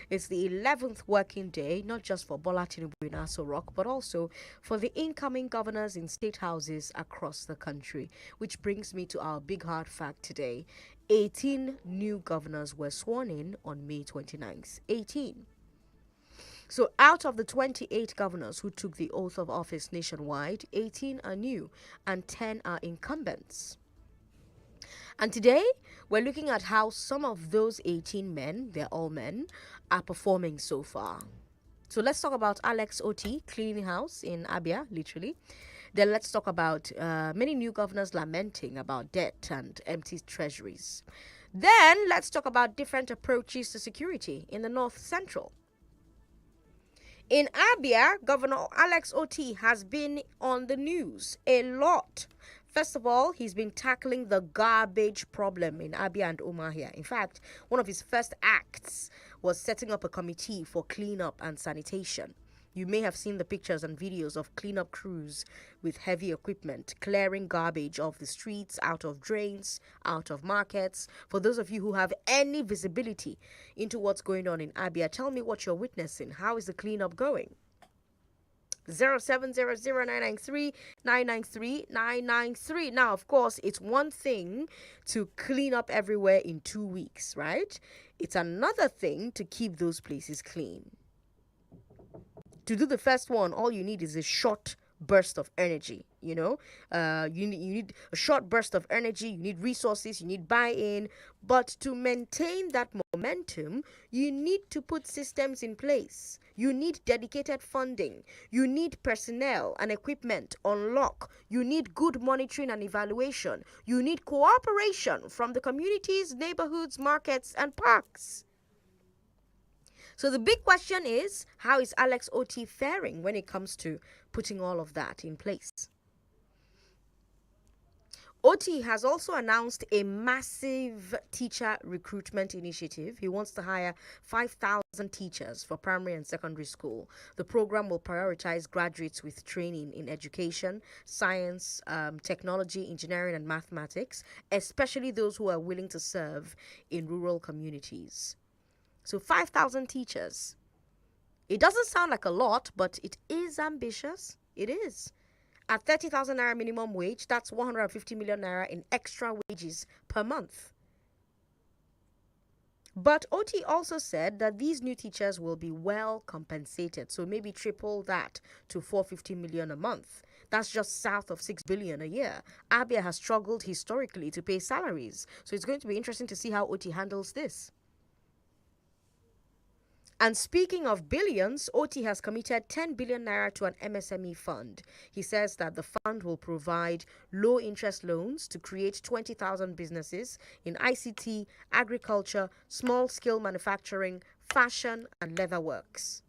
It's the 11th working day, not just for Bola Tinubu in Aso Rock, but also for the incoming governors in state houses across the country. Which brings me to our big hard fact today. 18 new governors were sworn in on May 29th. 18. So, out of the 28 governors who took the oath of office nationwide, 18 are new and 10 are incumbents. And today, we're looking at how some of those 18 men, they're all men, are performing so far. So let's talk about Alex Oti cleaning house in Abia, literally. Then let's talk about many new governors lamenting about debt and empty treasuries. Then let's talk about different approaches to security in the North Central. In Abia, Governor Alex Oti has been on the news a lot. First of all, he's been tackling the garbage problem in Abia and Umahia. In fact, one of his first acts was setting up a committee for cleanup and sanitation. You may have seen the pictures and videos of cleanup crews with heavy equipment clearing garbage off the streets, out of drains, out of markets. For those of you who have any visibility into what's going on in Abia, tell me what you're witnessing. How is the cleanup going? 0700-993-993-993. Now, of course, it's one thing to clean up everywhere in 2 weeks, right? It's another thing to keep those places clean. To do the first one, all you need is a short burst of energy. You need a short burst of energy. You need resources. You need buy-in. But to maintain that momentum, you need to put systems in place. You need dedicated funding. You need personnel and equipment on lock. You need good monitoring and evaluation. You need cooperation from the communities, neighborhoods, markets, and parks. So the big question is, how is Alex Oti faring when it comes to putting all of that in place? Oti has also announced a massive teacher recruitment initiative. He wants to hire 5,000 teachers for primary and secondary school. The program will prioritize graduates with training in education, science, technology, engineering, and mathematics, especially those who are willing to serve in rural communities. So 5,000 teachers. It doesn't sound like a lot, but it is ambitious. It is. At 30,000 naira minimum wage, that's 150 million naira in extra wages per month. But Oti also said that these new teachers will be well compensated, so maybe triple that to 450 million a month. That's just south of 6 billion a year. Abia has struggled historically to pay salaries, so it's going to be interesting to see how Oti handles this. And speaking of billions, Oti has committed 10 billion naira to an MSME fund. He says that the fund will provide low interest loans to create 20,000 businesses in ICT, agriculture, small scale manufacturing, fashion, and leather works.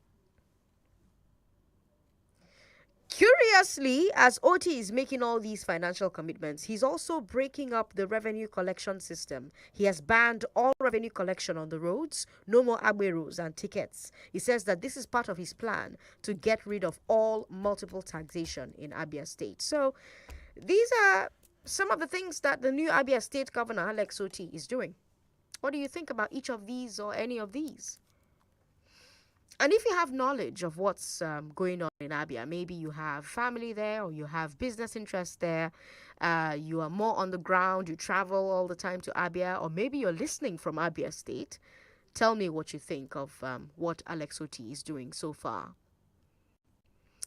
Curiously, as Oti is making all these financial commitments, he's also breaking up the revenue collection system. He has banned all revenue collection on the roads, no more agberos and tickets. He says that this is part of his plan to get rid of all multiple taxation in Abia State. So, these are some of the things that the new Abia State Governor Alex Oti is doing. What do you think about each of these or any of these? And if you have knowledge of what's going on in Abia, maybe you have family there or you have business interests there, you are more on the ground, you travel all the time to Abia, or maybe you're listening from Abia State, tell me what you think of what Alex Oti is doing so far.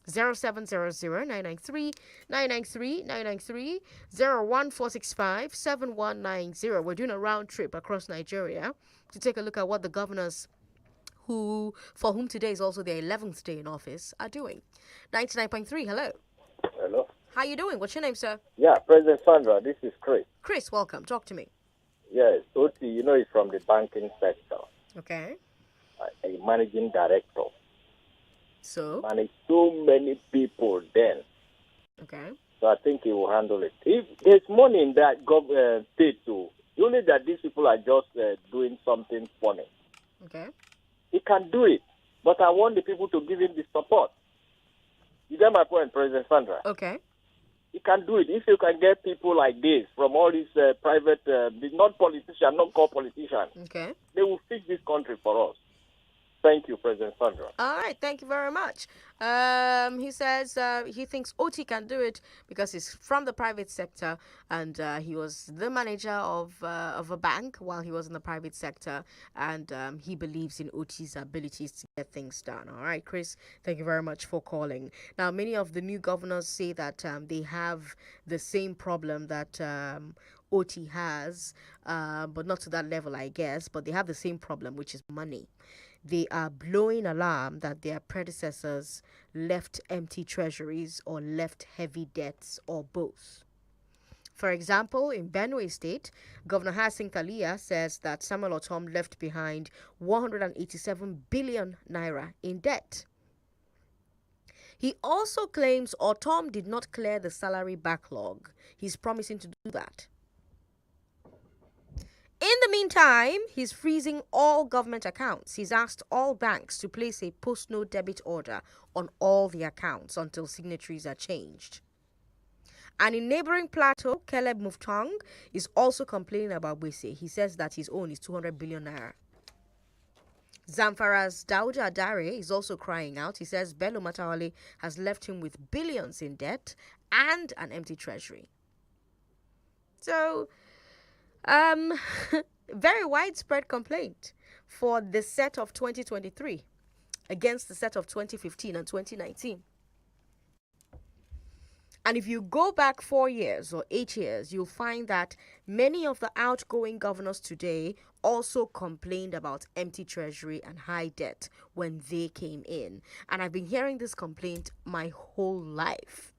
0700-993-993-993, 01465-7190. We're doing a round trip across Nigeria to take a look at what the governors for whom today is also their 11th day in office, are doing. 99.3, hello. Hello. How you doing? What's your name, sir? Yeah, President Sandra, this is Chris. Chris, welcome. Talk to me. Yes, Oti, is from the banking sector. Okay. A managing director. So? Manage so many people then. Okay. So I think he will handle it. If there's money in that state too, only that these people are just doing something funny. Okay. He can do it, but I want the people to give him the support. You get my point, President Sandra? Okay. He can do it. If you can get people like this from all these private, not politicians, not called politicians, okay, they will fix this country for us. Thank you, President Sandra. All right, thank you very much. He says he thinks OT can do it because he's from the private sector and he was the manager of a bank while he was in the private sector, and he believes in OT's abilities to get things done. All right, Chris, thank you very much for calling. Now, many of the new governors say that they have the same problem that OT has, but not to that level, I guess. But they have the same problem, which is money. They are blowing alarm that their predecessors left empty treasuries or left heavy debts or both. For example, in Benue State, Governor Hassan Kalia says that Samuel Otom left behind 187 billion naira in debt. He also claims Otom did not clear the salary backlog. He's promising to do that. In the meantime, he's freezing all government accounts. He's asked all banks to place a post-no debit order on all the accounts until signatories are changed. And in neighboring Plateau, Caleb Muftong is also complaining about Wese. He says that his own is 200 billion naira. Zamfara's Dauda Dare is also crying out. He says Bello Matawale has left him with billions in debt and an empty treasury. So, very widespread complaint for the set of 2023 against the set of 2015 and 2019. And if you go back 4 years or 8 years, you'll find that many of the outgoing governors today also complained about empty treasury and high debt when they came in. And I've been hearing this complaint my whole life.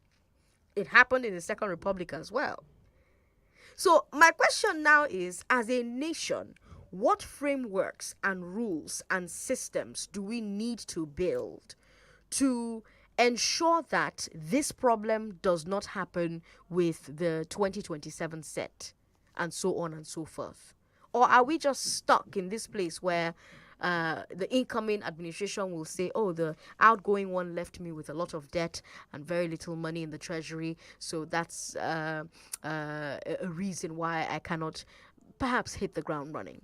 It happened in the Second Republic as well. So my question now is, as a nation, what frameworks and rules and systems do we need to build to ensure that this problem does not happen with the 2027 set and so on and so forth? Or are we just stuck in this place where the incoming administration will say, oh, the outgoing one left me with a lot of debt and very little money in the treasury, so that's a reason why I cannot perhaps hit the ground running?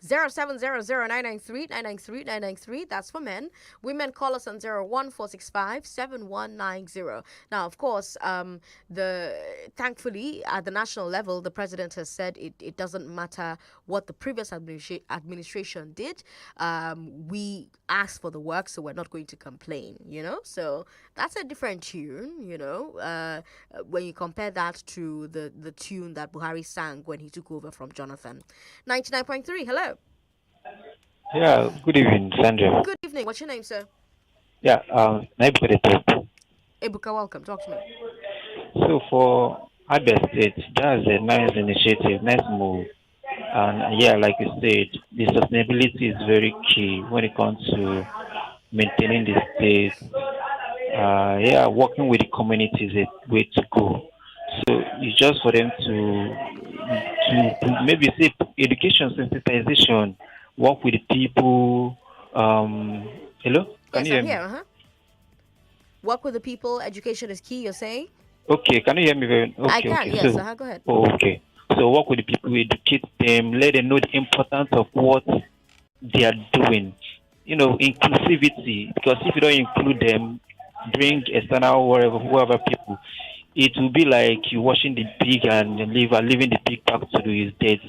0700-993-993-993. That's for men. Women, call us on 01465-7190. Now, of course, thankfully at the national level, the president has said it doesn't matter what the previous administration did. We asked for the work, so we're not going to complain. So that's a different tune. When you compare that to the tune that Buhari sang when he took over from Jonathan. 99.3. Hello. Yeah, good evening, Sandra. Good evening. What's your name, sir? Yeah, Ebuka, welcome. Talk to me. So for Abia State, that's a nice initiative, nice move. And yeah, like you said, the sustainability is very key when it comes to maintaining the state. Working with the community is a way to go. So it's just for them to maybe say education sensitization, work with the people. Hello? Can you hear me? Here, Work with the people. Education is key, you're saying? Okay, can you hear me? Okay, I can, okay. yes. So, go ahead. Oh, okay. So work with the people, educate them, let them know the importance of what they are doing. Inclusivity. Because if you don't include them, bring external whoever people, it will be like you washing the pig and leaving the pig back to do his deeds.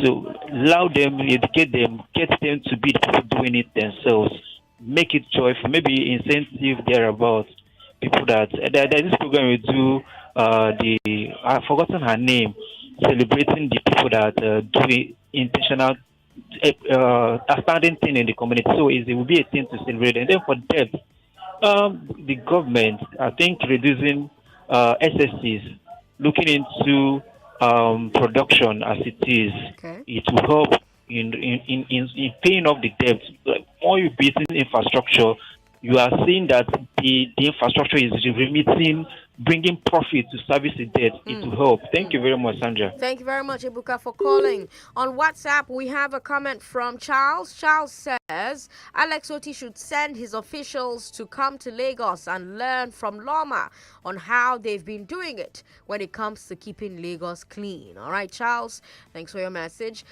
So allow them, educate them, get them to be the people doing it themselves. Make it joyful, maybe incentive thereabouts. People that there's this program we do. I've forgotten her name, celebrating the people that do intentional, outstanding thing in the community. So it will be a thing to celebrate. And then for debt, the government, I think, reducing SSCs, looking into production as it is, okay. It will help in paying off the debt. Like, more you build in infrastructure, you are seeing that the infrastructure is remitting bringing profit to service the debt, it will help. Thank you very much, Sandra. Thank you very much, Ibuka, for calling. On WhatsApp, we have a comment from Charles. Charles says Alex Oti should send his officials to come to Lagos and learn from Loma on how they've been doing it when it comes to keeping Lagos clean. All right, Charles, thanks for your message.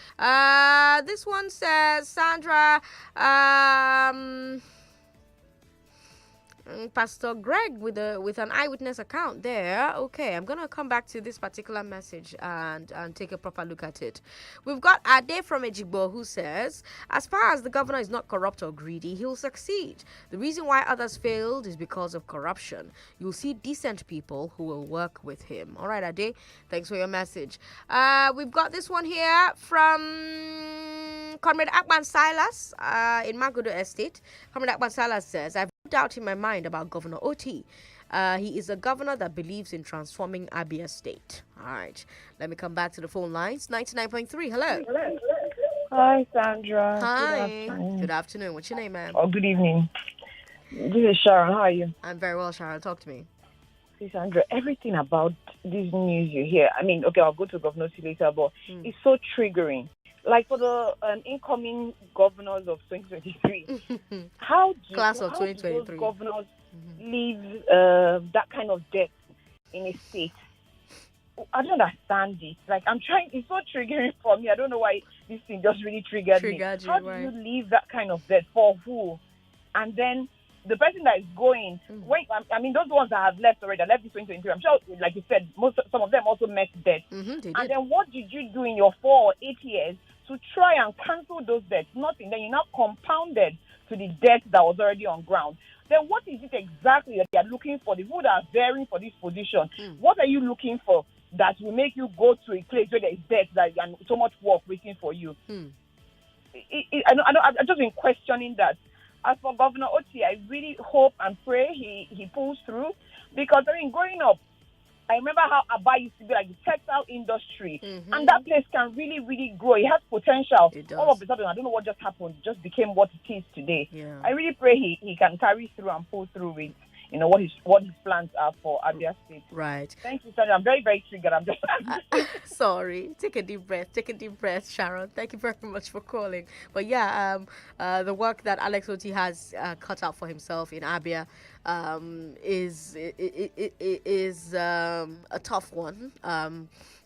This one says, Sandra, Pastor Greg with an eyewitness account there. Okay, I'm gonna come back to this particular message and take a proper look at it. We've got Ade from Ejigbo who says, as far as the governor is not corrupt or greedy, he'll succeed. The reason why others failed is because of corruption. You'll see decent people who will work with him. All right, Ade, thanks for your message. We've got this one here from Comrade Akman Silas in Magodo Estate. Comrade Akman Silas says, I've no doubt in my mind about Governor Oti. He is a governor that believes in transforming Abia State. All right, let me come back to the phone lines. 99.3, hello. Hi, Sandra. Hi. Good afternoon. What's your name, ma'am? Oh, good evening. This is Sharon. How are you? I'm very well, Sharon. Talk to me. See, Sandra, everything about this news you hear, I mean, okay, I'll go to Governor Oti later, but it's so triggering. Like for the incoming governors of 2023, how do those governors leave that kind of debt in a state? I don't understand it. Like, it's so triggering for me. I don't know why this thing just really triggered me. How do you leave that kind of debt? For who? And then the person that is going, I mean, those ones that have left already, that left this 2023, I'm sure, like you said, some of them also met debt. And then what did you do in your 4 or 8 years to try and cancel those debts? Nothing. Then you now compounded to the debt that was already on ground. Then what is it exactly that they are looking for? The people that are vying for this position, what are you looking for that will make you go to a place where there is debt and so much work waiting for you? I've just been questioning that. As for Governor Oti, I really hope and pray he pulls through, because, I mean, growing up, I remember how Aba used to be like the textile industry, and that place can really, really grow. It has potential. It does. All of a sudden, I don't know what just happened. It just became what it is today. Yeah. I really pray he can carry through and pull through with, what his plans are for Abia State. Right. Thank you, Sandra. I'm very, very triggered. I'm just sorry. Take a deep breath, Sharon. Thank you very much for calling. But yeah, the work that Alex Oti has cut out for himself in Abia is a tough one.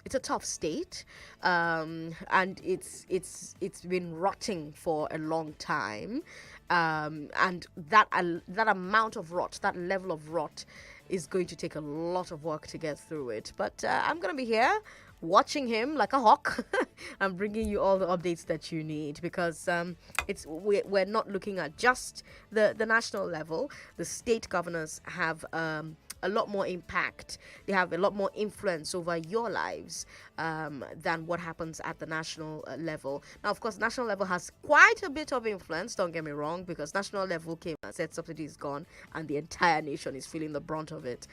It's a tough state, and it's been rotting for a long time. And that amount of rot, that level of rot, is going to take a lot of work to get through it. But I'm going to be here watching him like a hawk and bringing you all the updates that you need, because we're not looking at just the national level. The state governors have a lot more impact. They have a lot more influence over your lives than what happens at the national level. Now, of course, national level has quite a bit of influence, don't get me wrong, because national level came and said subsidy is gone and the entire nation is feeling the brunt of it,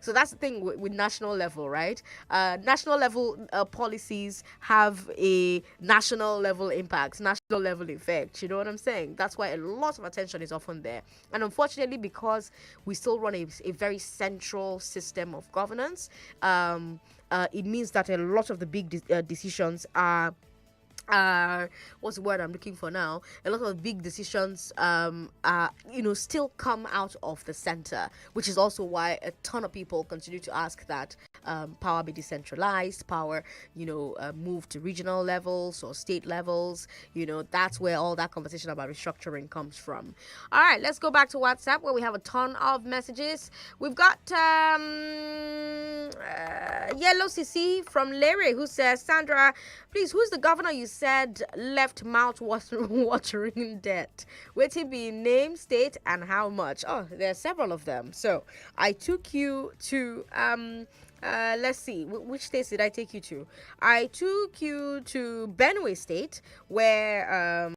So that's the thing with national level, right? National level policies have a national level impact, national level effect. You know what I'm saying? That's why a lot of attention is often there. And unfortunately, because we still run a very central system of governance, it means that a lot of the big decisions are what's the word I'm looking for now? A lot of big decisions still come out of the center, which is also why a ton of people continue to ask that power be decentralized, power move to regional levels or state levels. That's where all that conversation about restructuring comes from. All right, let's go back to WhatsApp, where we have a ton of messages. We've got Yellow CC from Lere, who says, Sandra, please, who's the governor you said left mouth watering debt? Waiting be name, state, and how much? Oh, there are several of them. So I took you to let's see, which states did I take you to? I took you to Benue State, where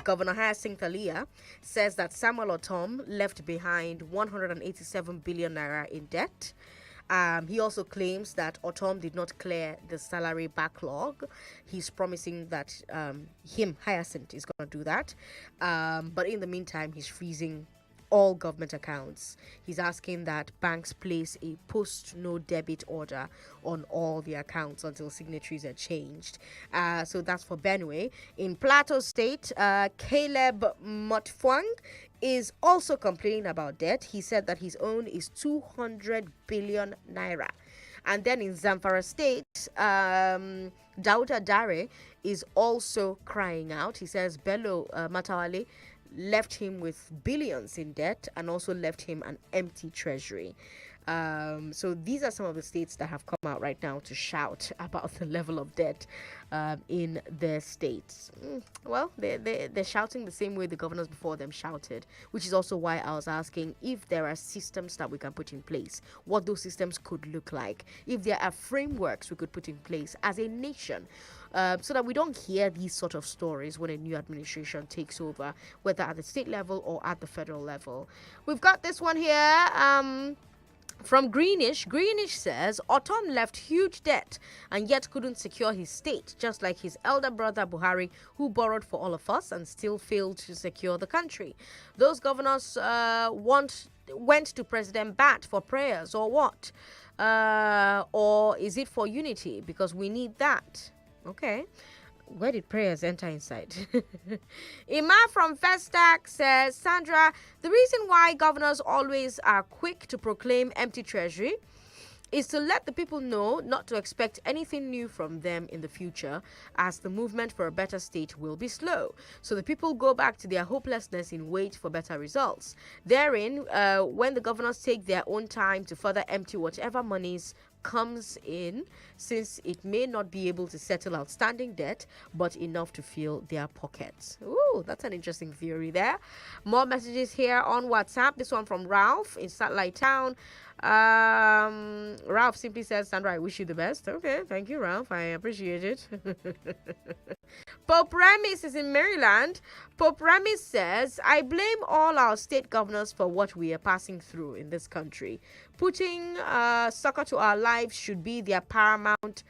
Governor Hyacinth Alia says that Samuel Otom left behind 187 billion naira in debt. He also claims that Otom did not clear the salary backlog. He's promising that Hyacinth, is going to do that. But in the meantime, he's freezing all government accounts. He's asking that banks place a post no debit order on all the accounts until signatories are changed. So that's for Benue. In Plateau State, Caleb Motfwang is also complaining about debt. He said that his own is 200 billion naira. And then in Zamfara State, Dauda Dare is also crying out. He says Bello Matawale left him with billions in debt and also left him an empty treasury. So these are some of the states that have come out right now to shout about the level of debt in their states. Well, they're shouting the same way the governors before them shouted, which is also why I was asking if there are systems that we can put in place, what those systems could look like, if there are frameworks we could put in place as a nation, so that we don't hear these sort of stories when a new administration takes over, whether at the state level or at the federal level. We've got this one here. From Greenish says Otom left huge debt and yet couldn't secure his state, just like his elder brother Buhari, who borrowed for all of us and still failed to secure the country. Those governors went to President Bat for prayers or what? Or is it for unity? Because we need that. Okay. Where did prayers enter inside? Ima from Festac says, Sandra, the reason why governors always are quick to proclaim empty treasury is to let the people know not to expect anything new from them in the future, as the movement for a better state will be slow. So the people go back to their hopelessness in wait for better results. Therein, when the governors take their own time to further empty whatever monies comes in, since it may not be able to settle outstanding debt, but enough to fill their pockets. Ooh, that's an interesting theory there. More messages here on WhatsApp. This one from Ralph in Satellite Town. Ralph simply says, Sandra, I wish you the best. Okay, thank you, Ralph. I appreciate it. Pope Remis is in Maryland. Pope Remis says, I blame all our state governors for what we are passing through in this country. Putting succor to our lives should be their paramount.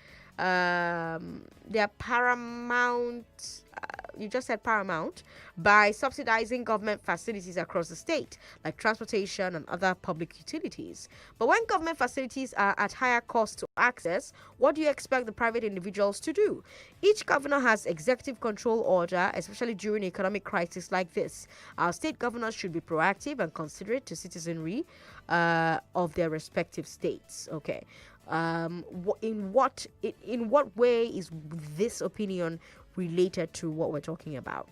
You just said paramount, by subsidizing government facilities across the state, like transportation and other public utilities. But when government facilities are at higher cost to access, what do you expect the private individuals to do? Each governor has executive control order, especially during an economic crisis like this. Our state governors should be proactive and considerate to citizenry of their respective states. Okay. In what way is this opinion related to what we're talking about?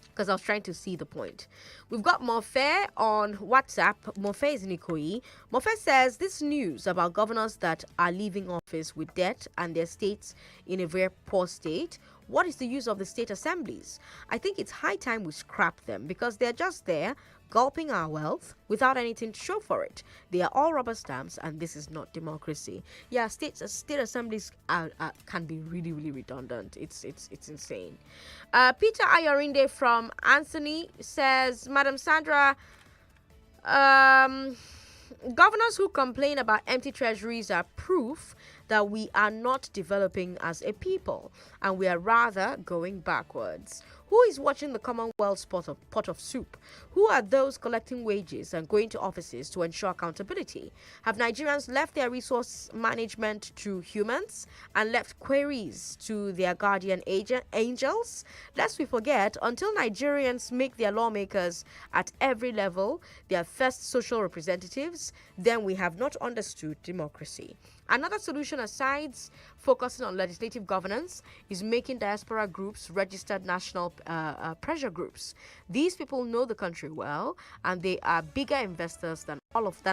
Because I was trying to see the point. We've got Mofe on WhatsApp. Mofe is in Ikoyi. Mofe says this news about governors that are leaving office with debt and their states in a very poor state. What is the use of the state assemblies? I think it's high time we scrap them, because they're just there gulping our wealth without anything to show for it. They are all rubber stamps, and this is not democracy. Yeah, state assemblies can be really, really redundant. It's insane. Peter Ayorinde from Anthony says, Madam Sandra, governors who complain about empty treasuries are proof that we are not developing as a people, and we are rather going backwards. Who is watching the Commonwealth's pot of soup? Who are those collecting wages and going to offices to ensure accountability? Have Nigerians left their resource management to humans and left queries to their guardian angels? Lest we forget, until Nigerians make their lawmakers at every level their first social representatives, then we have not understood democracy. Another solution, aside focusing on legislative governance, is making diaspora groups registered national pressure groups. These people know the country well, and they are bigger investors than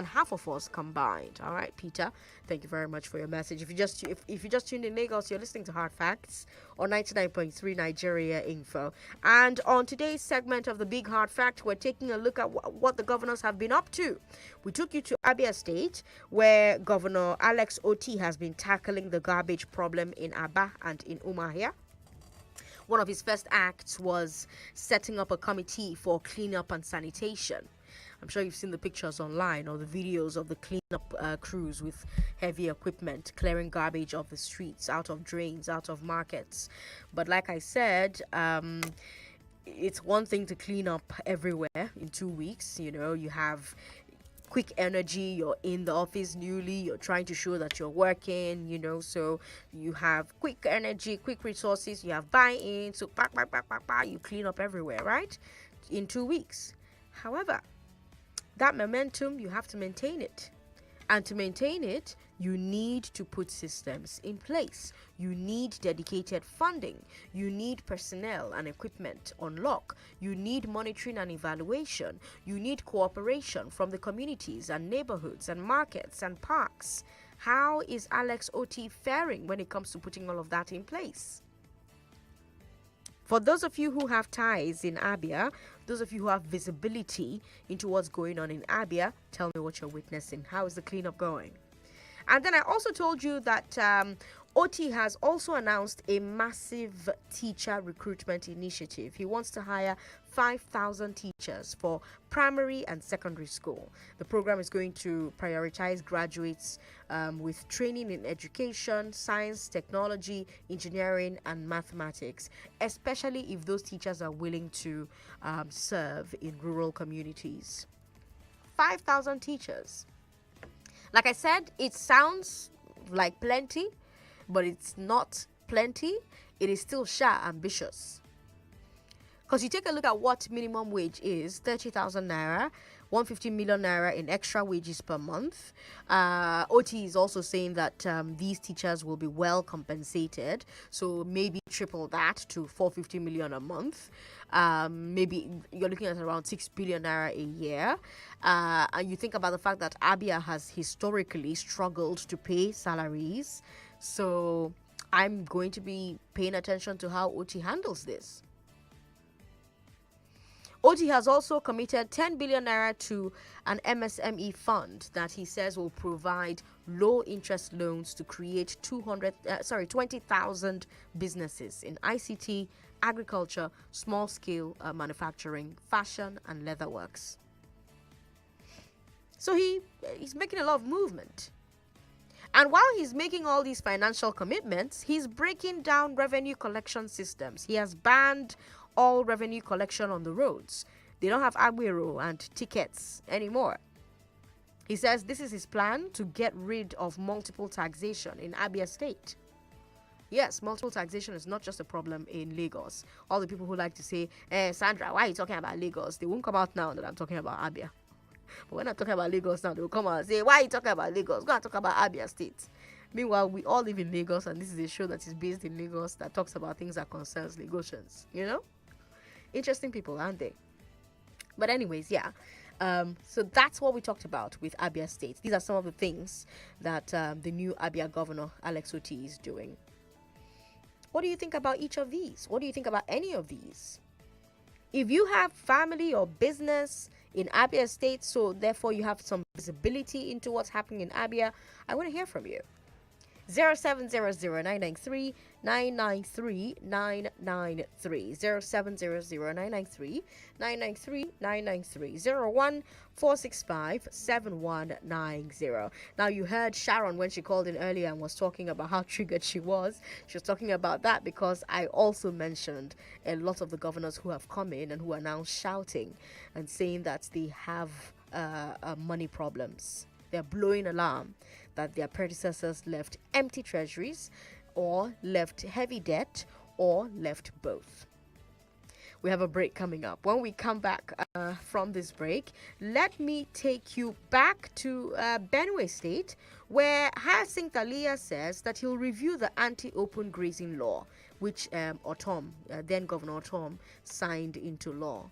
half of us combined. All right, Peter, thank you very much for your message. If you just tuned in Lagos, you're listening to Hard Facts on 99.3 Nigeria Info. And on today's segment of the Big Hard Fact, we're taking a look at what the governors have been up to. We took you to Abia State, where Governor Alex Oti has been tackling the garbage problem in Aba and in Umuahia. One of his first acts was setting up a committee for cleanup and sanitation. I'm sure you've seen the pictures online or the videos of the cleanup crews with heavy equipment clearing garbage off the streets, out of drains, out of markets. But like I said, it's one thing to clean up everywhere in 2 weeks. You have quick energy, you're in the office newly, you're trying to show that you're working, so you have quick energy, quick resources, you have buy-in, so you clean up everywhere, right? In 2 weeks. However, that momentum, you have to maintain it. And to maintain it, you need to put systems in place. You need dedicated funding. You need personnel and equipment on lock. You need monitoring and evaluation. You need cooperation from the communities and neighborhoods and markets and parks. How is Alex Oti faring when it comes to putting all of that in place? For those of you who have ties in Abia, those of you who have visibility into what's going on in Abia, tell me what you're witnessing. How is the cleanup going? And then I also told you that Oti has also announced a massive teacher recruitment initiative. He wants to hire 5,000 teachers for primary and secondary school. The program is going to prioritize graduates with training in education, science, technology, engineering, and mathematics, especially if those teachers are willing to serve in rural communities. 5,000 teachers. Like I said, it sounds like plenty, but it's not plenty. It is still ambitious. Because you take a look at what minimum wage is, 30,000 naira, 150 million naira in extra wages per month. OT is also saying that these teachers will be well compensated, so maybe triple that to 450 million a month. Maybe you're looking at around 6 billion naira a year. And you think about the fact that Abia has historically struggled to pay salaries. So I'm going to be paying attention to how OT handles this. OT has also committed 10 billion naira to an MSME fund that he says will provide low interest loans to create 20,000 businesses in ICT, agriculture, small scale manufacturing, fashion, and leatherworks. So he's making a lot of movement. And while he's making all these financial commitments, he's breaking down revenue collection systems. He has banned all revenue collection on the roads. They don't have agbero and tickets anymore. He says this is his plan to get rid of multiple taxation in Abia State. Yes, multiple taxation is not just a problem in Lagos. All the people who like to say, Sandra, why are you talking about Lagos? They won't come out now that I'm talking about Abia. But when I'm talking about Lagos now, they will come out and say, why are you talking about Lagos? Go and talk about Abia State. Meanwhile, we all live in Lagos, and this is a show that is based in Lagos that talks about things that concerns Lagosians, Interesting people, aren't they? But anyways, yeah. So that's what we talked about with Abia State. These are some of the things that the new Abia governor, Alex Oti, is doing. What do you think about each of these? What do you think about any of these? If you have family or business in Abia State, so therefore you have some visibility into what's happening in Abia, I want to hear from you. 0700-993-993 993 0700-993-993 01-465-7190. Now, you heard Sharon when she called in earlier and was talking about how triggered she was. She was talking about that because I also mentioned a lot of the governors who have come in and who are now shouting and saying that they have money problems. They're blowing alarm that their predecessors left empty treasuries or left heavy debt or left both. We have a break coming up. When we come back from this break, let me take you back to Benue State, where Hyacinth Alia says that he'll review the anti-open grazing law, which then Governor Otom, signed into law.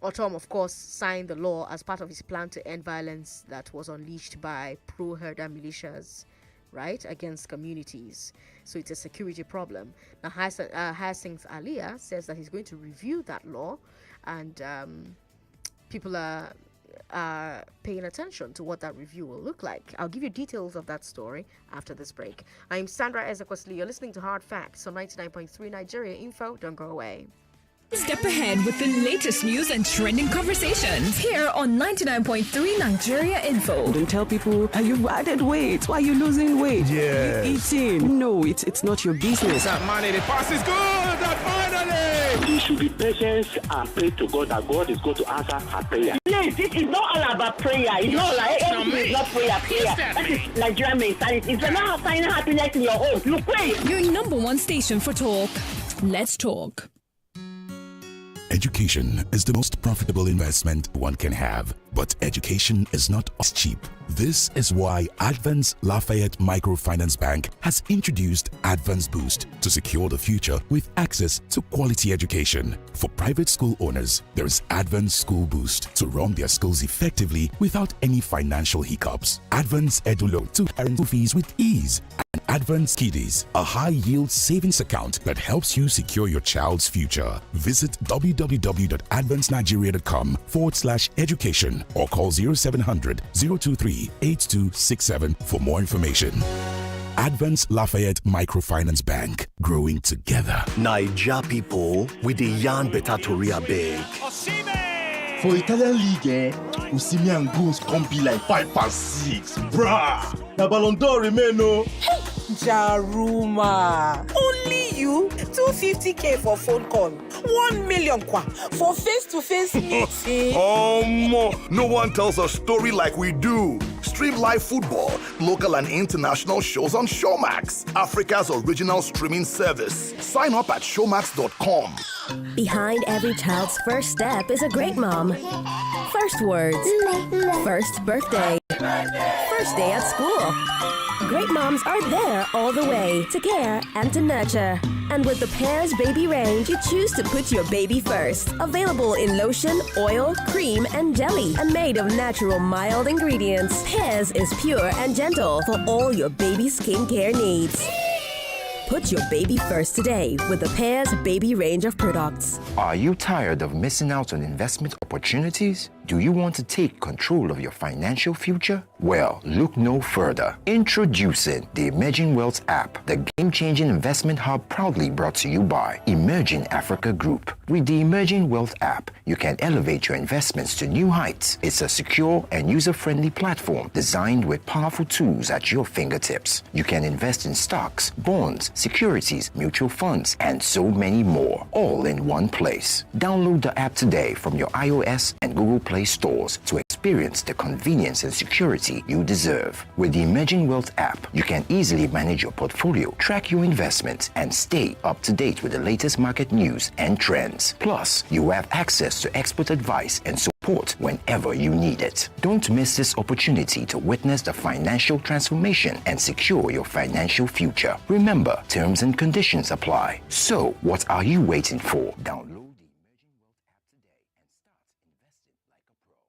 Otom, of course, signed the law as part of his plan to end violence that was unleashed by pro-herder militias, right, against communities. So it's a security problem. Now, Hyacinth Alia says that he's going to review that law, and people are paying attention to what that review will look like. I'll give you details of that story after this break. I'm Sandra Ezekwesili. You're listening to Hard Facts on 99.3 Nigeria Info. Don't go away. Step ahead with the latest news and trending conversations here on 99.3 Nigeria Info. Don't tell people you've added weight. Why are you losing weight? Yeah. You eating? No, it's not your business. That money, the pass is good. Finally. We should be patient and pray to God that God is going to answer our prayer. Please, this is not all about prayer. It's not like everything is not prayer. That is Nigerian mentality. If you're not finding happiness in your home, you pray. Your number one station for talk. Let's talk. Education is the most profitable investment one can have, but education is not as cheap. This is why Advance Lafayette Microfinance Bank has introduced Advance Boost to secure the future with access to quality education. For private school owners, there is Advance School Boost to run their schools effectively without any financial hiccups. Advance EduLoan to earn fees with ease. And Advance Kiddies, a high-yield savings account that helps you secure your child's future. Visit www.advancenigeria.com/education or call 0700 023 8267 for more information. Advance Lafayette Microfinance Bank, growing together. Naija people with the yarn better tori abeg. For Italian league, Osimhen goals can't be like 5 and 6. Bruh! The Ballon d'Or remain no. Jaruma, only you 250k for phone call, 1 million kwa for face-to-face meeting. No one tells a story like we do. Stream live football, local and international shows on Showmax, Africa's original streaming service. Sign up at showmax.com. Behind every child's first step is a great mom. First words, first birthday, first day at school. Great moms are there all the way to care and to nurture. And with the Pears Baby range, you choose to put your baby first. Available in lotion, oil, cream, and jelly, and made of natural mild ingredients. Pears is pure and gentle for all your baby skincare needs. Put your baby first today with the Pears Baby range of products. Are you tired of missing out on investment opportunities? Do you want to take control of your financial future? Well, look no further. Introducing the Emerging Wealth app, the game-changing investment hub proudly brought to you by Emerging Africa Group. With the Emerging Wealth app, you can elevate your investments to new heights. It's a secure and user-friendly platform designed with powerful tools at your fingertips. You can invest in stocks, bonds, securities, mutual funds, and so many more, all in one place. Download the app today from your iOS and Google Play stores to experience the convenience and security you deserve. With the Emerging Wealth app, you can easily manage your portfolio, track your investments, and stay up to date with the latest market news and trends. Plus, you have access to expert advice and support whenever you need it. Don't miss this opportunity to witness the financial transformation and secure your financial future. Remember, terms and conditions apply. So, what are you waiting for? Download the Emerging Wealth app today and start investing like a pro.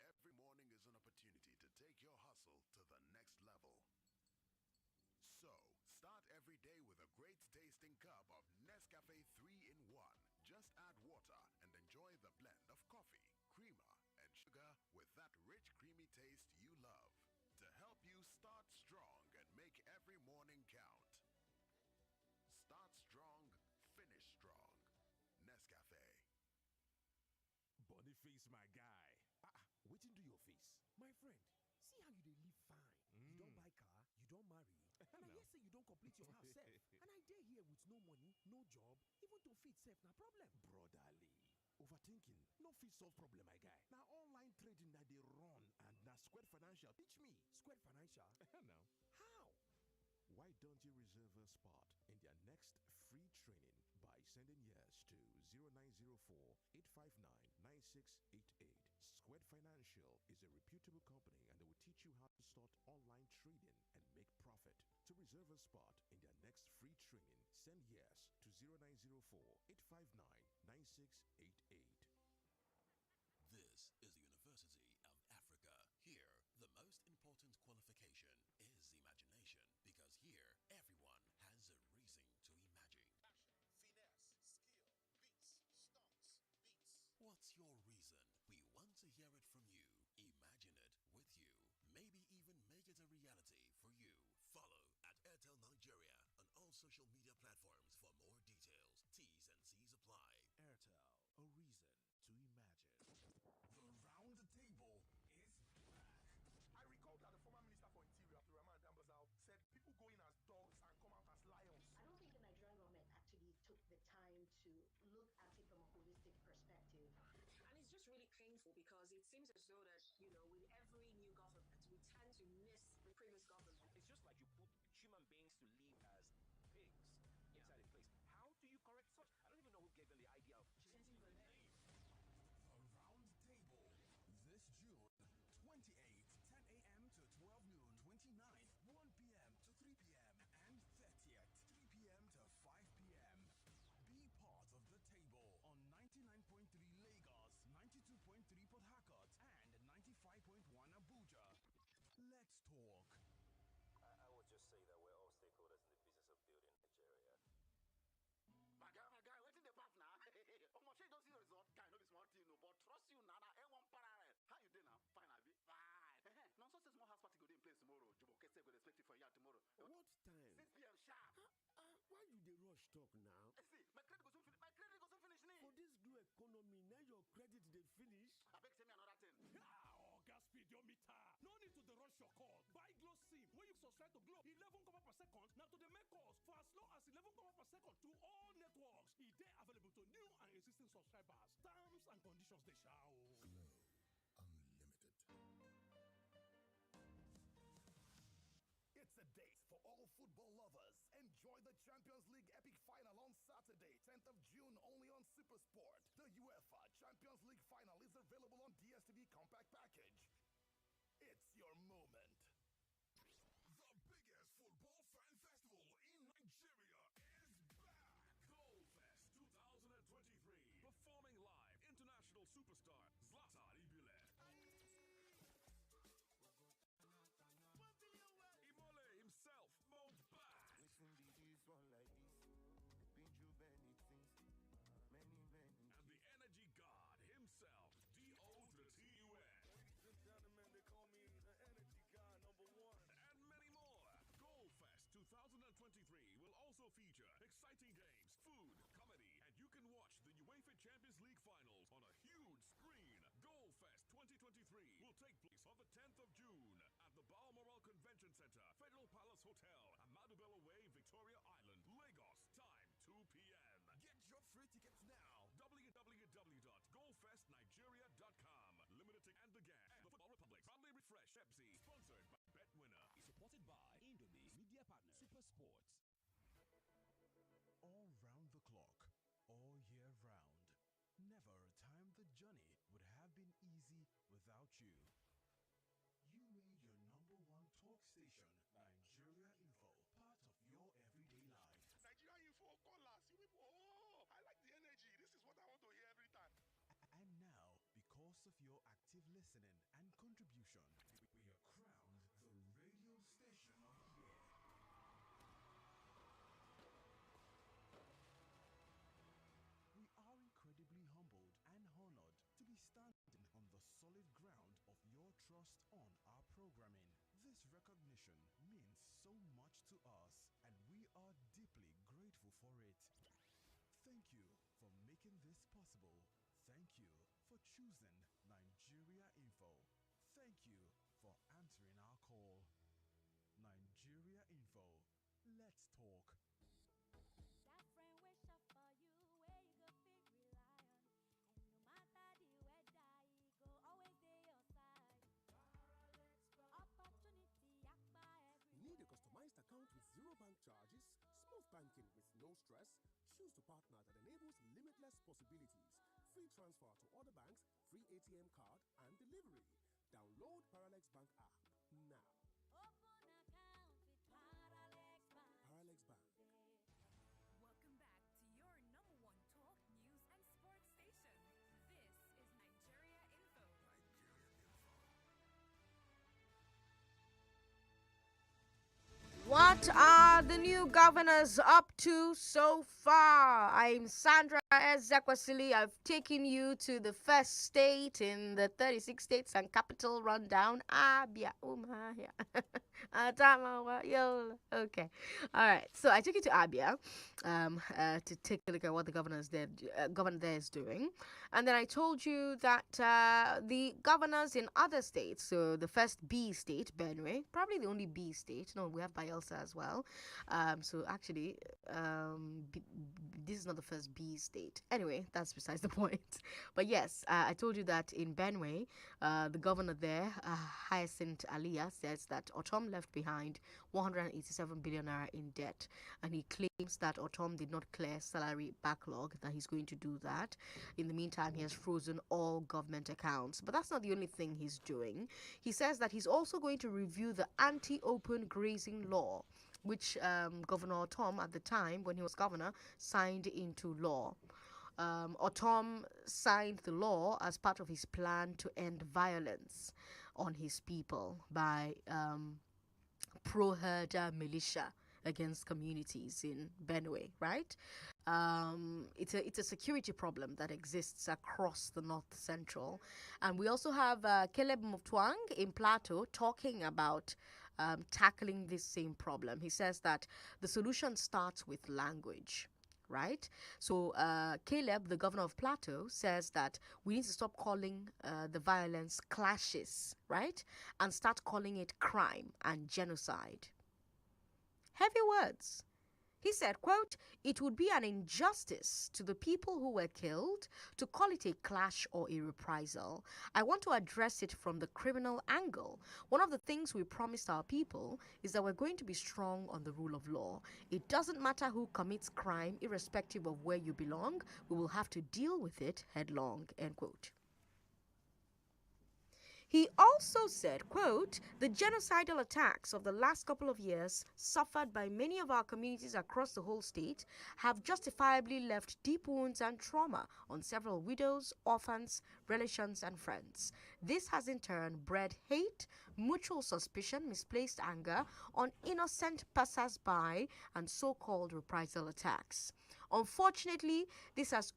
Every morning is an opportunity to take your hustle to the next level. So, start every day with a great tasting cup of Nescafe 3-in-1. Just add water and enjoy the blend of coffee, creamer, and sugar with that rich, creamy taste you love. To help you start strong and make every morning count. Start strong, finish strong. Nescafe. Boniface, my guy. Waiting do your face. My friend, see how you dey live fine. You don't buy car, you don't marry. And I hear say you don't complete your house self. And I dey here with no money, no job, even to feed self na problem. Brotherly, overthinking no fit solve problem, my guy. Now online trading na dey run and na Square Financial teach me. Square Financial? Now, how? Why don't you reserve a spot in their next free training by sending yes to 0904-859-9688. Squared Financial is a reputable company and they will teach you how to start online trading and make profit. To reserve a spot in their next free training, send yes to 0904-859-9688. This is the University of Africa. Here, the most important qualification is imagination, because here, everyone has a reason to imagine. Finesse, skill, beats, stunts, beats. What's your reason? We want to hear it from you. Imagine it with you. Maybe even make it a reality for you. Follow at Airtel Nigeria on all social media platforms for more details. T's and C's apply. Airtel, a reason to imagine. The round table is back. I recall that the former Minister for Interior, Abdulrahman Dambazao, said people go in as dogs and come out as lions. I don't think the Nigerian government actually took the time just really painful because it seems as though that, with every new government, we tend to miss the previous government. It's just like you put human beings to live as pigs inside a place. How do you correct such? I don't even know who gave them the idea of changing the name. The Round Table. This June 28th, 10 a.m. to 12 noon, 29th, 1 p.m. to 3 p.m., and 30th, 3 p.m. to 5 p.m. Be part of the table on 99.3 Lagos, 92.3 Port Harcourt, and 95.1 Abuja. Let's talk. I would just say that we're all stakeholders in the business of building Nigeria. My guy, waiting the partner. Almost don't see the result. Guy, no be small thing, no, but trust you, Nana. A1 parallel. How you doing now? Fine, Abi. Fine. Now, so small house party go in place tomorrow. Jobo Kese go expect it for you tomorrow. What time? 6 p.m. sharp. Why you dey rush talk now? See, my credit goes finish. My credit goes finish. For this glue economy, now your credit dey finish. I beg send me another thing. Gas speedometer. No need to rush your call. Buy Glow SIM. When you subscribe to Glow, 11 kobo per second. Now to the make calls for as low as 11 kobo per second to all networks. It is available to new and existing subscribers. Terms and conditions they shall. Glow Unlimited. It's a date for all football lovers. Enjoy the Champions League epic final on Saturday, 10th of June, only on SuperSport. The UEFA Champions League final is available on DSTV Compact Package. It's your moment. The biggest football fan festival in Nigeria is back. Goalfest 2023. Performing live, international superstar Zlatan Ibrahimovic. Imole himself, Mohbad. Listen to this one like this. Been through many things. Many. And the energy god himself, D.O. to the T-U-N. Ladies and gentlemen, they call me the energy guy #1. And many more. Goalfest 2023 will also feature exciting games, food, comedy, and you can watch the UEFA Champions League finals on a huge screen. Goalfest 2023 will take place on the 10th of June at the Balmoral Convention Center, Federal Palace Hotel, Ahmadu Bello Way, Victoria Island, Lagos. Time 2 p.m. Get your free tickets now. www.goalfestnigeria.com. Limited and the gang. And the Football Republic. Proudly refresh Pepsi. Sponsored by BetWinner. Supported by Indomie Media Partner Super Sports. All round the clock, all year round. Never a time the journey would have been easy without you. You made your #1 talk station, Nigeria Info, part of your everyday life. Nigeria Info, call us. You people, I like the energy. This is what I want to hear every time. And now, because of your active listening and contribution, we are crowned the radio station of the year. We are incredibly humbled and honored to be standing on the solid ground of your trust on our programming. This recognition means so much to us, and we are deeply grateful for it. Thank you for making this possible. Thank you for choosing Nigeria Info. Thank you for answering our call. Nigeria Info. Let's talk. That friend wish up for you, where you go fit rely on. And no matter the weather, he go always day your side. Opportunity, yakba every. Need a customized account with zero bank charges, smooth banking with no stress? Choose the partner that enables limitless possibilities. Free transfer to other banks, free ATM card, and delivery. Download Paralex Bank app now. Open account with Paralex Bank. Paralex Bank. Welcome back to your #1 talk, news, and sports station. This is Nigeria Info. What are the new governors up to so far? I'm Sandra Ezekwesili. I've taken you to the first state in the 36 states and capital rundown, Abia. Adamawa. Okay. All right. So I took you to Abia to take a look at what the governor there is doing. And then I told you that the governors in other states, so the first B state, Benue, probably the only B state. No, we have Bayelsa as well. So actually, this is not the first B state. state. Anyway, that's besides the point. But yes, I told you that in Benue, the governor there, Hyacinth Alia, says that Otom left behind 187 billion naira in debt, and he claims that Otom did not clear salary backlog, that he's going to do that. In the meantime, he has frozen all government accounts. But that's not the only thing he's doing. He says that he's also going to review the anti-open grazing law, which Governor Otom at the time, when he was governor, signed into law. Otom signed the law as part of his plan to end violence on his people by pro-herder militia against communities in Benue, right? It's a security problem that exists across the North Central. And we also have Caleb Mutwang in Plateau talking about tackling this same problem. He says that the solution starts with language. Right? So Caleb, the governor of Plateau, says that we need to stop calling the violence clashes, right? And start calling it crime and genocide. Heavy words. He said, quote, "It would be an injustice to the people who were killed to call it a clash or a reprisal. I want to address it from the criminal angle. One of the things we promised our people is that we're going to be strong on the rule of law. It doesn't matter who commits crime, irrespective of where you belong. We will have to deal with it headlong," end quote. He also said, quote, "The genocidal attacks of the last couple of years suffered by many of our communities across the whole state have justifiably left deep wounds and trauma on several widows, orphans, relations, and friends. This has in turn bred hate, mutual suspicion, misplaced anger on innocent passers-by, and so-called reprisal attacks. Unfortunately, this has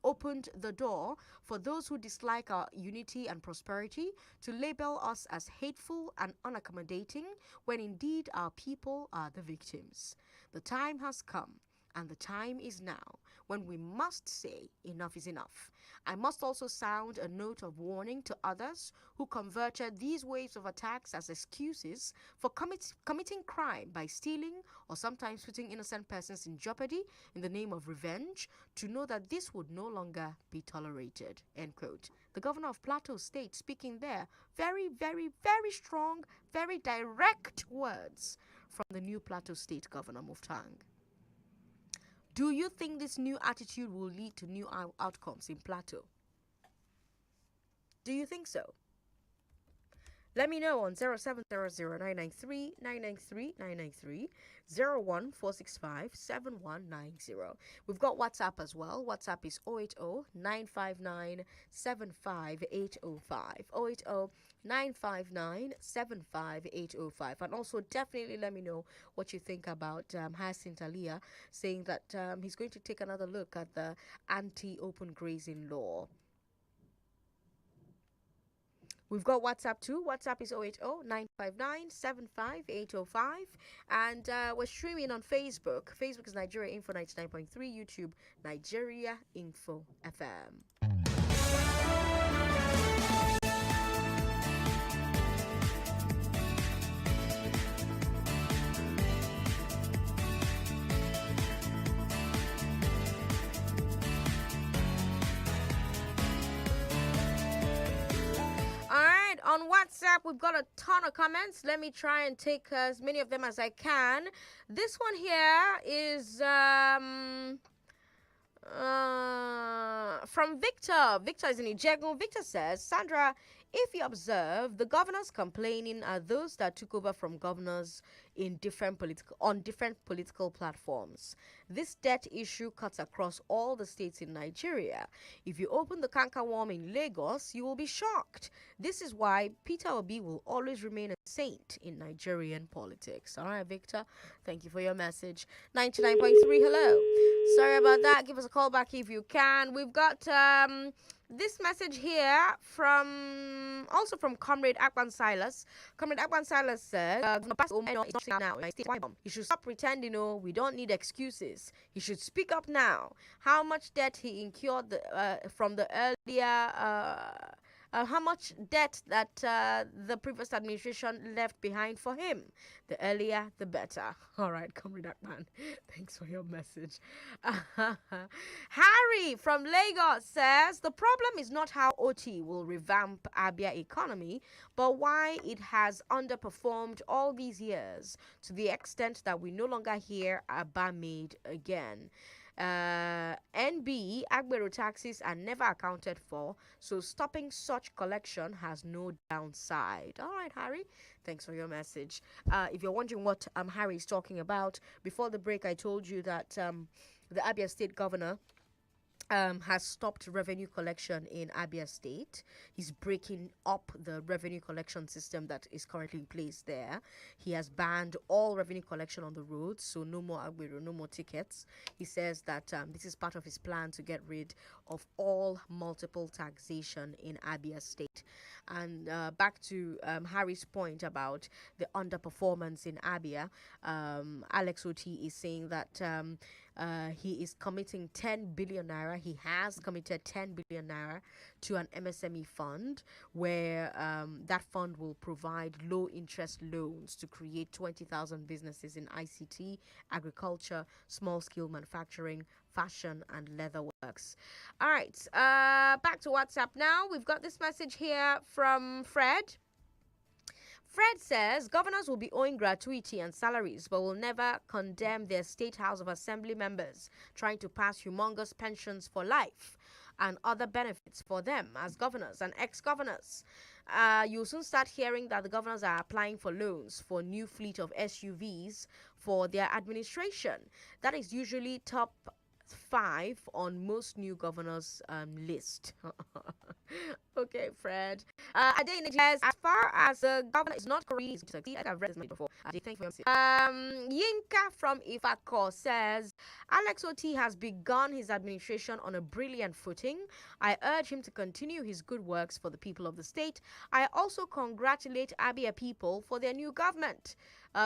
opened the door for those who dislike our unity and prosperity to label us as hateful and unaccommodating, when indeed our people are the victims. The time has come, and the time is now, when we must say enough is enough. I must also sound a note of warning to others who converted these waves of attacks as excuses for committing crime by stealing or sometimes putting innocent persons in jeopardy in the name of revenge, to know that this would no longer be tolerated," end quote. The governor of Plateau State speaking there. Very, very, very strong, very direct words from the new Plateau State Governor Muftang. Do you think this new attitude will lead to new outcomes in Plateau? Do you think so? Let me know on 0700-993-993-993, 01465-7190. We've got WhatsApp as well. WhatsApp is 080-959-75805. 080-959-75805. And also definitely let me know what you think about Hyacinth Alia saying that he's going to take another look at the anti-open grazing law. We've got WhatsApp too. WhatsApp is 080-959-75805. And we're streaming on Facebook. Facebook is Nigeria Info 99.3. YouTube, Nigeria Info FM. On WhatsApp, we've got a ton of comments. Let me try and take as many of them as I can. This one here is from Victor. Victor is in Ijegu. Victor says, Sandra, if you observe, the governors complaining are those that took over from governors on different political platforms. This debt issue cuts across all the states in Nigeria. If you open the canker worm in Lagos, you will be shocked. This is why Peter Obi will always remain a saint in Nigerian politics. All right, Victor, thank you for your message. 99.3, hello. Sorry about that. Give us a call back if you can. We've got this message here from Comrade Akban Silas. Comrade Akban Silas said, he should stop pretending, we don't need excuses. He should speak up now. How much debt he incurred from the earlier how much debt that the previous administration left behind for him. The earlier, the better. All right, Comrade Akman, thanks for your message. Harry from Lagos says the problem is not how OT will revamp Abia economy, but why it has underperformed all these years to the extent that we no longer hear Aba made again. NB Agbero taxes are never accounted for, so stopping such collection has no downside. All right, Harry, thanks for your message. If you're wondering what Harry is talking about, before the break, I told you that the Abia State Governor has stopped revenue collection in Abia State. He's breaking up the revenue collection system that is currently in place there. He has banned all revenue collection on the roads, so no more Agbero, no more tickets. He says that this is part of his plan to get rid of all multiple taxation in Abia State. And back to Harry's point about the underperformance in Abia, Alex Oti is saying that he is committing 10 billion naira. He has committed 10 billion naira to an MSME fund where that fund will provide low interest loans to create 20,000 businesses in ICT, agriculture, small scale manufacturing, fashion, and leather works. All right, back to WhatsApp now. We've got this message here from Fred. Fred says governors will be owing gratuity and salaries, but will never condemn their State House of Assembly members trying to pass humongous pensions for life and other benefits for them as governors and ex-governors. You'll soon start hearing that the governors are applying for loans for new fleet of SUVs for their administration. That is usually top 5 on most new governors list. Okay, Fred. Ade says, as far as the governor is not correct, to succeed, I've read this before. Ade, thank you for your Yinka from Ifako says, Alex Oti has begun his administration on a brilliant footing. I urge him to continue his good works for the people of the state. I also congratulate Abia people for their new government.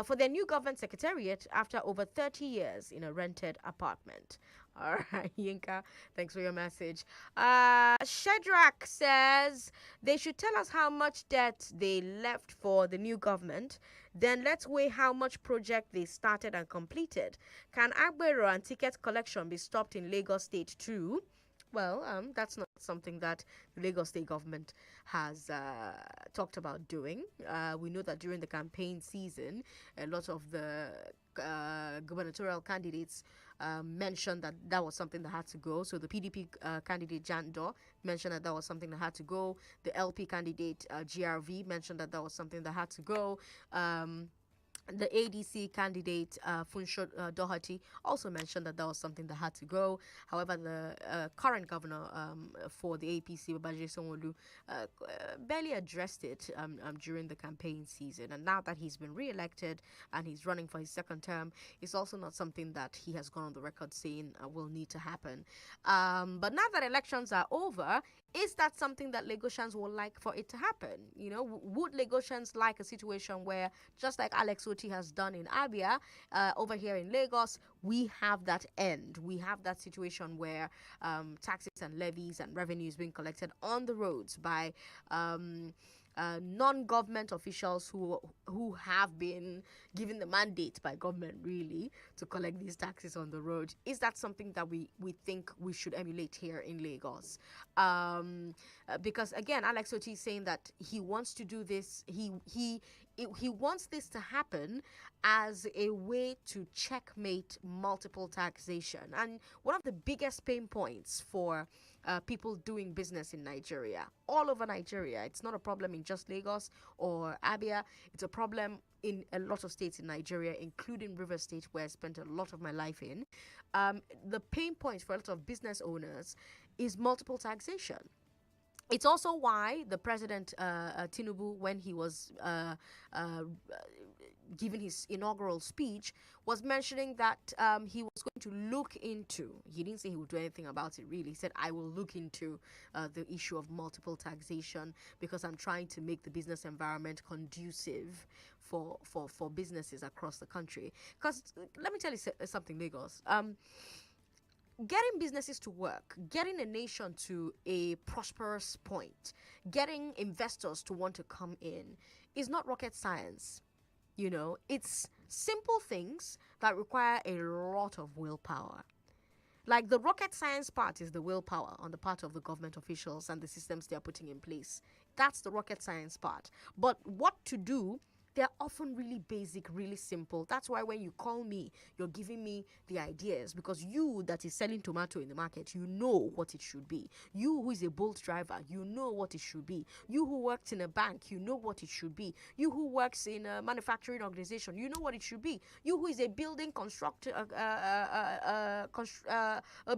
For their new government secretariat after over 30 years in a rented apartment. All right, Yinka, thanks for your message. Shedrack says they should tell us how much debt they left for the new government. Then let's weigh how much project they started and completed. Can Agbero and ticket collection be stopped in Lagos State too? Well, that's not something that the Lagos State government has talked about doing. We know that during the campaign season, a lot of the gubernatorial candidates mentioned that that was something that had to go. So the PDP candidate Jando mentioned that that was something that had to go. The LP candidate GRV mentioned that that was something that had to go. The ADC candidate Funsho Doherty also mentioned that that was something that had to go. However, the current governor for the APC, Babajide Sanwo-Olu, barely addressed it during the campaign season. And now that he's been re-elected and he's running for his second term, it's also not something that he has gone on the record saying will need to happen. But now that elections are over, is that something that Lagosians would like for it to happen? You know, would Lagosians like a situation where, just like Alex Oti has done in Abia, over here in Lagos, we have that end. We have that situation where taxes and levies and revenues being collected on the roads by non-government officials who have been given the mandate by government really to collect these taxes on the road. Is that something that we think we should emulate here in Lagos? Because again, Alex Oti is saying that he wants to do this. He wants this to happen as a way to checkmate multiple taxation. And one of the biggest pain points for people doing business in Nigeria, all over Nigeria, it's not a problem in just Lagos or Abia. It's a problem in a lot of states in Nigeria, including River State, where I spent a lot of my life in. The pain point for a lot of business owners is multiple taxation. It's also why the president, Tinubu, when he was giving his inaugural speech, was mentioning that he was going to look into, he didn't say he would do anything about it really, he said, I will look into the issue of multiple taxation because I'm trying to make the business environment conducive for businesses across the country. Because let me tell you something, Lagos. getting businesses to work, getting a nation to a prosperous point, getting investors to want to come in is not rocket science. You know, it's simple things that require a lot of willpower. Like the rocket science part is the willpower on the part of the government officials and the systems they are putting in place. That's the rocket science part. But what to do, they're often really basic, really simple. That's why when you call me, you're giving me the ideas, because you that is selling tomato in the market, you know what it should be. You who is a Bolt driver, you know what it should be. You who works in a bank, you know what it should be. You who works in a manufacturing organization, you know what it should be. You who is a building constructor, a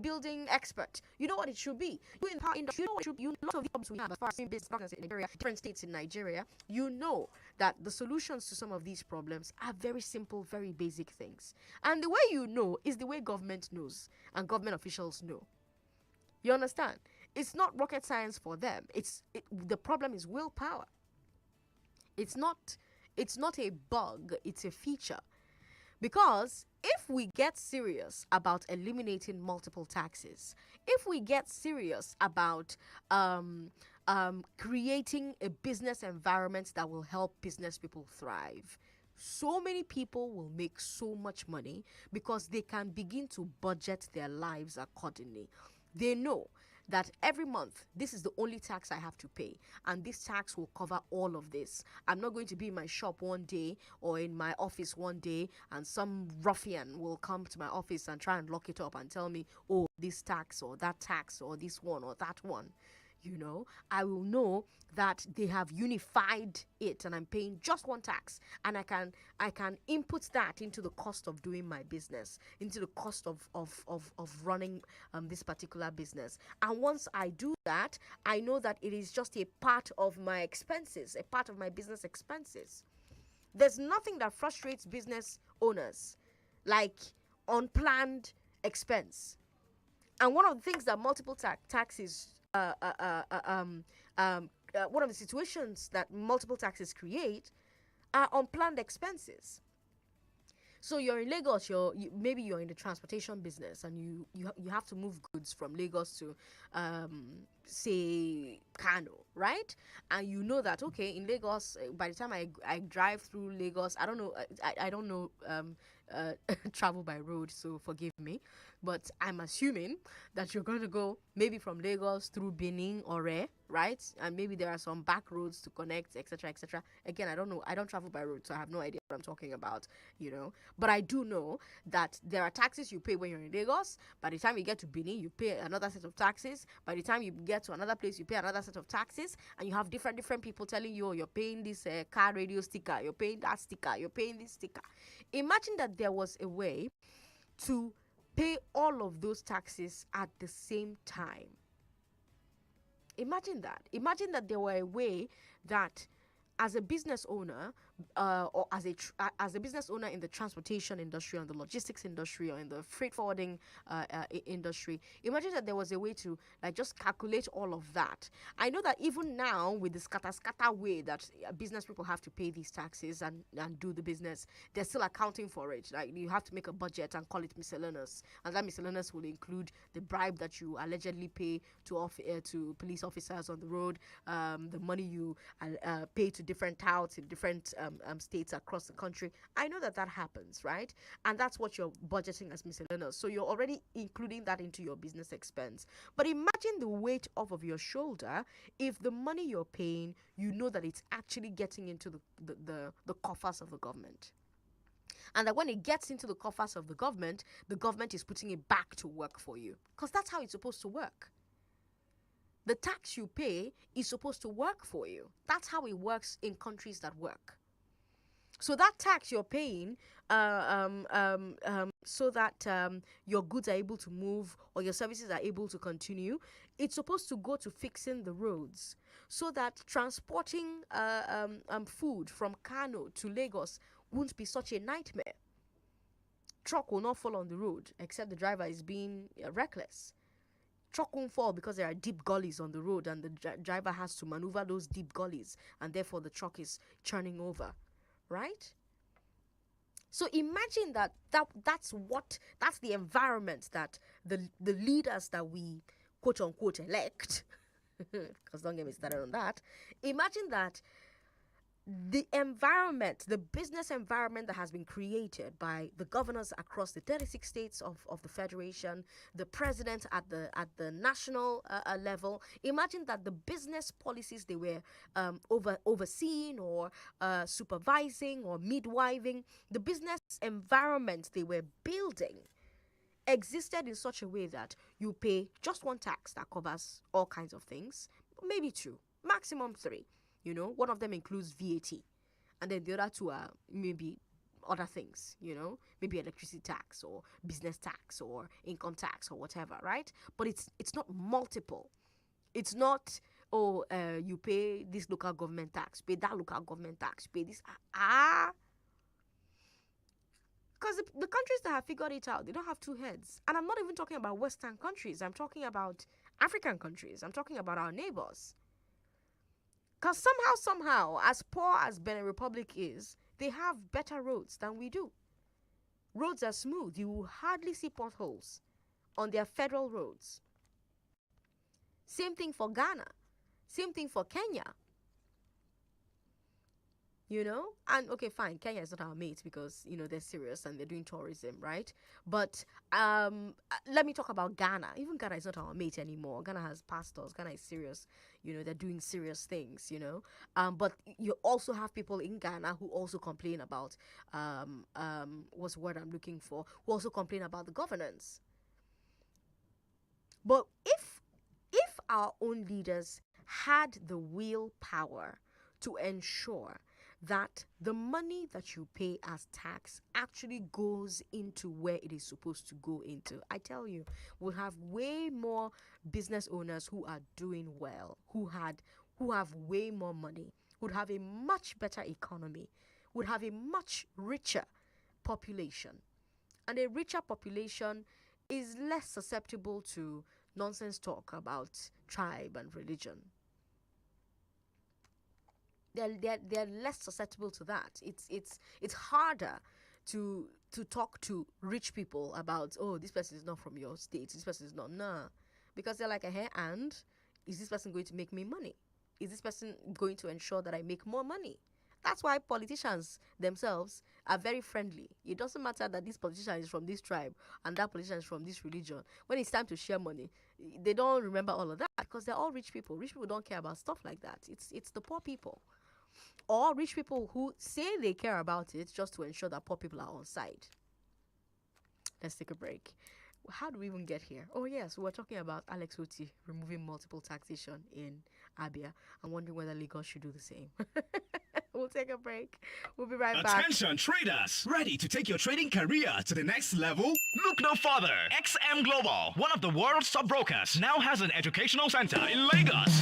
building expert, you know what it should be. You in the power industry, you know what it should be. You know lots of the jobs we have as far as doing business in Nigeria, different states in Nigeria, you know that the solutions to some of these problems are very simple, very basic things. And the way you know is the way government knows and government officials know. You understand? It's not rocket science for them. The problem is willpower. It's not a bug, it's a feature. Because if we get serious about eliminating multiple taxes, if we get serious about creating a business environment that will help business people thrive, so many people will make so much money because they can begin to budget their lives accordingly. They know that every month, this is the only tax I have to pay, and this tax will cover all of this. I'm not going to be in my shop one day or in my office one day, and some ruffian will come to my office and try and lock it up and tell me, oh, this tax or that tax or this one or that one. You know, I will know that they have unified it and I'm paying just one tax, and I can input that into the cost of doing my business, into the cost of running this particular business. And once I do that, I know that it is just a part of my expenses, a part of my business expenses. There's nothing that frustrates business owners like unplanned expense. And one of the things that multiple taxes one of the situations that multiple taxes create are unplanned expenses. So you're in Lagos, maybe you're in the transportation business, and you have to move goods from Lagos to say Kano, right? And you know that, okay, in Lagos, by the time I drive through Lagos, I don't know travel by road, so forgive me, but I'm assuming that you're going to go maybe from Lagos through Benin or Re, right? And maybe there are some back roads to connect, etc., etc. Again, I don't know. I don't travel by road, so I have no idea what I'm talking about, you know. But I do know that there are taxes you pay when you're in Lagos. By the time you get to Benin, you pay another set of taxes. By the time you get to another place, you pay another set of taxes. And you have different people telling you, oh, you're paying this car radio sticker, you're paying that sticker, you're paying this sticker. Imagine that there was a way to pay all of those taxes at the same time. Imagine that. Imagine that there were a way that, as a business owner, or as a business owner in the transportation industry, or in the logistics industry, or in the freight forwarding industry, imagine that there was a way to like just calculate all of that. I know that even now, with the scatter way that business people have to pay these taxes and do the business, they're still accounting for it. Like, you have to make a budget and call it miscellaneous, and that miscellaneous will include the bribe that you allegedly pay to police officers on the road, the money you pay to different touts in different states across the country. I know that happens, right? And that's what you're budgeting as miscellaneous. So you're already including that into your business expense. But imagine the weight off of your shoulder if the money you're paying, you know that it's actually getting into the coffers of the government. And that when it gets into the coffers of the government is putting it back to work for you. Because that's how it's supposed to work. The tax you pay is supposed to work for you. That's how it works in countries that work. So that tax you're paying so that your goods are able to move or your services are able to continue, it's supposed to go to fixing the roads so that transporting food from Kano to Lagos won't be such a nightmare. Truck will not fall on the road except the driver is being reckless. Truck won't fall because there are deep gullies on the road and the driver has to maneuver those deep gullies, and therefore the truck is churning over, right? So imagine that's the environment that the leaders that we quote unquote elect, because don't get me started on that. Imagine that the environment, the business environment that has been created by the governors across the 36 states of the federation, the president at the national level. Imagine that the business policies they were overseeing or supervising or midwiving, the business environment they were building existed in such a way that you pay just one tax that covers all kinds of things, maybe two, maximum three. One of them includes VAT, and then the other two are maybe other things, maybe electricity tax or business tax or income tax or whatever, right? But it's not multiple. It's not, you pay this local government tax, pay that local government tax, pay this. Because the countries that have figured it out, they don't have two heads. And I'm not even talking about Western countries. I'm talking about African countries. I'm talking about our neighbors. Because somehow, as poor as Benin Republic is, they have better roads than we do. Roads are smooth. You will hardly see potholes on their federal roads. Same thing for Ghana. Same thing for Kenya. And okay, fine, Kenya is not our mate because they're serious and they're doing tourism, right? But let me talk about Ghana. Even Ghana is not our mate anymore. Ghana has pastors. Ghana is serious. They're doing serious things. But you also have people in Ghana who also complain about what's the word I'm looking for, who also complain about the governance. But if our own leaders had the willpower to ensure that the money that you pay as tax actually goes into where it is supposed to go into, I tell you, we'll have way more business owners who are doing well, who have way more money, would have a much better economy, would have a much richer population. And a richer population is less susceptible to nonsense talk about tribe and religion. They're less susceptible to that. It's harder to talk to rich people about, oh, this person is not from your state, this person is not, nah, because they're like, and is this person going to make me money? Is this person going to ensure that I make more money? That's why politicians themselves are very friendly. It doesn't matter that this politician is from this tribe and that politician is from this religion. When it's time to share money, they don't remember all of that because they're all rich people. Rich people don't care about stuff like that. It's the poor people. Or rich people who say they care about it just to ensure that poor people are on side. Let's take a break. How do we even get here? Oh yes, we're talking about Alex Oti removing multiple taxation in Abia. I'm wondering whether Lagos should do the same. We'll take a break. We'll be right back. Attention traders! Ready to take your trading career to the next level? Look no further. XM Global, one of the world's top brokers, now has an educational center in Lagos.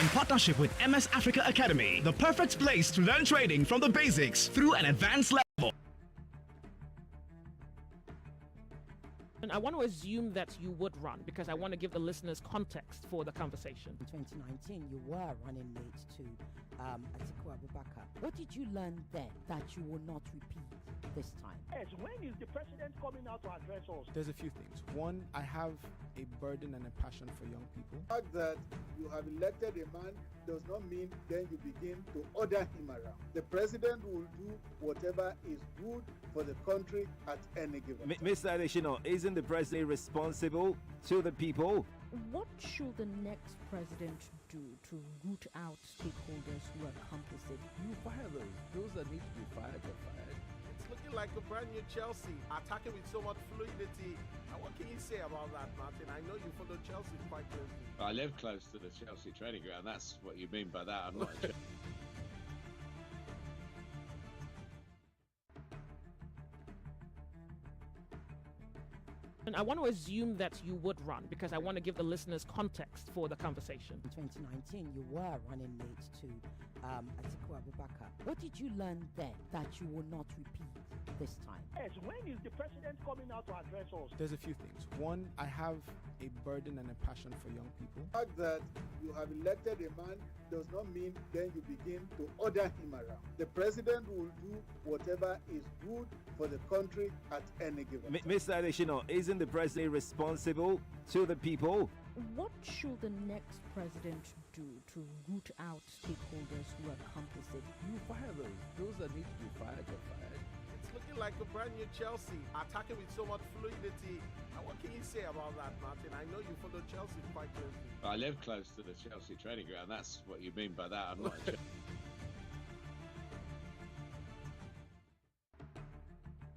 In partnership with MS Africa Academy, the perfect place to learn trading from the basics through an advanced level. And I want to assume that you would run because I want to give the listeners context for the conversation. In 2019, you were running mate to Atiku Abubakar. What did you learn then that you will not repeat this time? Yes, when is the president coming out to address us? There's a few things. One, I have a burden and a passion for young people. The fact that you have elected a man does not mean then you begin to order him around. The president will do whatever is good for the country at any given time. Mr. Adeshino, isn't the president responsible to the people? What should the next president do to root out stakeholders who are complicit? You fire those. Those that need to be fired are fired. It's looking like a brand new Chelsea, attacking with so much fluidity. And what can you say about that, Martin? I know you follow Chelsea quite closely. I live close to the Chelsea training ground. That's what you mean by that. I'm not a I want to assume that you would run because I want to give the listeners context for the conversation. In 2019, you were running mate to Atiku Abubakar. What did you learn then that you will not repeat this time? Yes, when is the president coming out to address us? There's a few things. One, I have a burden and a passion for young people. The fact that you have elected a man does not mean then you begin to order him around. The president will do whatever is good for the country at any given time. Mr. Adeshino, isn't the president responsible to the people? What should the next president do to root out stakeholders who are complicit? You fire those that need to be fired are fired. It's looking like a brand new Chelsea, attacking with so much fluidity. And what can you say about that, Martin? I know you follow Chelsea quite closely. I live close to the Chelsea training ground. That's what you mean by that. I'm not.